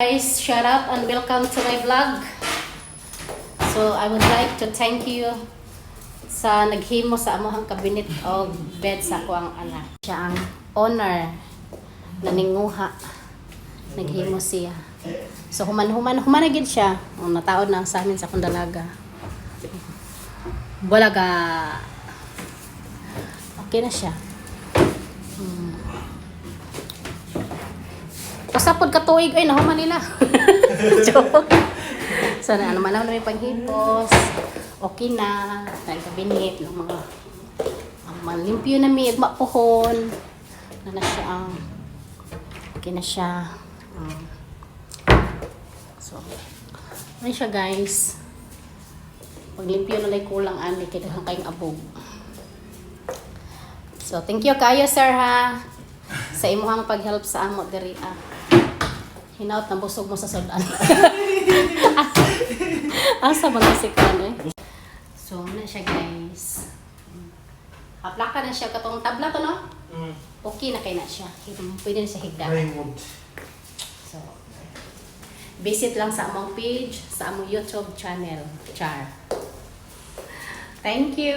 Guys, shout out and welcome to my vlog. So I would like to thank you sa naghimo sa amohang kabinet o bed sa ako ang anak. Siya ang owner na ninguha. Naghimo siya. So human na gid siya. Nataod na sa amin sa akong dalaga. Bulaga. Okay na siya. Pasapod ka tuig, ay nahuman nila. Joke. Sana ano man namin panghipos. Okay na. Nagkabinit ng mga limpyo na may mapuhon. Na siya ang okay na siya. So, ano siya guys. Pag limpyo na lang kulang ani kaya kayong abog. So, thank you kayo sir ha. Sa imuhang pag-help sa amo diri hinaut na busog mo sa sudan. Asa mga siklan eh. So, na siya guys. Haplak ka na siya katong tabla to no? Okay na kay na siya. Pwede na siya higda. So, visit lang sa among page, sa among YouTube channel. Char. Thank you.